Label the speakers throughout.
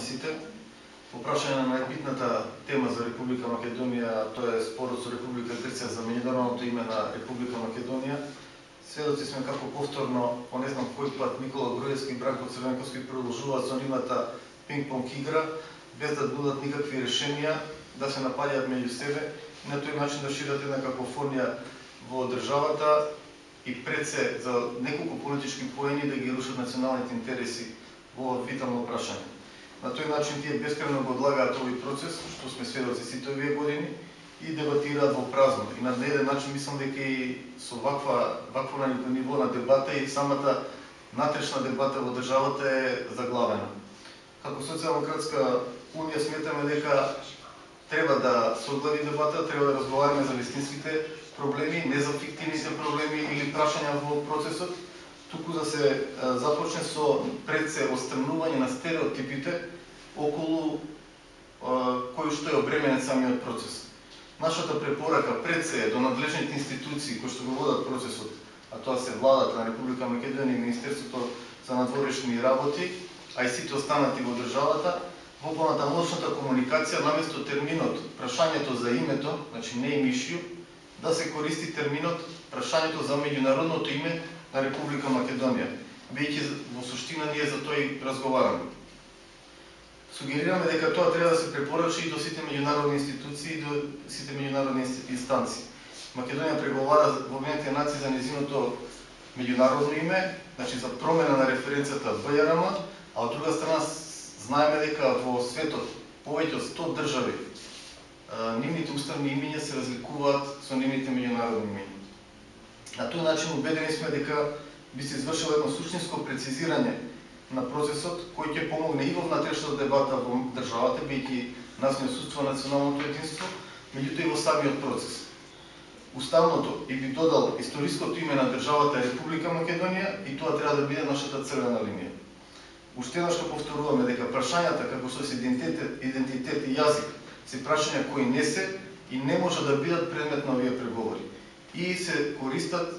Speaker 1: сите. По прашање на најбитната тема за Република Македонија, тоа е спорот со Република Грција за меѓународното име на Република Македонија. Сведоци сме како повторно, по не знам кој пат, Никола Груевски и Бранко Црвенковски продолжуваат со нивната пинг-понг игра, без да дадат никакви решенија, да се напаѓаат меѓу себе и на тој начин да шират една какофонија во државата и пред се за неколку политички поени да ги рушат националните интереси во ова витално прашање. На тој начин тие бескрајно го одлагаат овој процес, што сме сведоци сите овие години, и дебатираат во празно. И на еден начин мислам дека и со вакво ниво на дебата и самата натрешна дебата во државата е заглавена. Како Социјалдемократска унија сметаме дека треба да се одгледи дебата, треба да разговараме за вистинските проблеми, не за фиктивните проблеми или прашања во процесот, туку да се започне со пред се отстранување на стереотипите околу кој што е обременет самиот процес. Нашата препорака пред се до надлежните институции кои што го водат процесот, а тоа се владата на Република Македонија и Министерството за надворешни работи, а и сите останати во државата, во понатамошната комуникација наместо терминот прашањето за името, значи не имишју, да се користи терминот прашањето за меѓународното име на Република Македонија, бидејќи во суштина ние за тоа и разговараме. Сугерираме дека тоа треба да се препорачи и до сите меѓународни институции и до сите меѓународни инстанции. Македонија преговара во Обединетите нации за нејзиното меѓународно име, значи за промена на референцијата БЈРМ, а од друга страна знаеме дека во светот повеќе од 100 држави нивните уставни имиња се разликуваат со нивните меѓународни имиња. На тој начин убедени сме дека би се извршило едно суштинско прецизирање на процесот кој ќе помогне и во внатрешната дебата во државата, бидејќи нас не отсуства националното единство, меѓутоа и во самиот процес. Уставното и би додал историското име на државата Република Македонија и тоа треба да биде нашата црвена линија. Уште еднаш ќе повторуваме дека прашањата како што се идентитет и јазик се прашања кои не се и не може да бидат предмет на овие преговори и се користат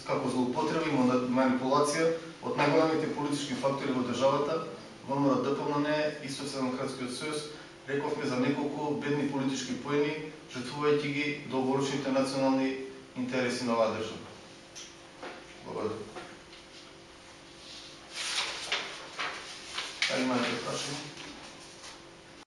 Speaker 1: како злоупотреба и манипулација од најголемите политички фактори во државата, ВМРО, ДПМН и Социјалдемократскиот сојуз, рековме за неколку бедни политички поени, жртвувајќи ги долгорочните национални интереси на оваа држава. Благодарам. Дали имате прашања?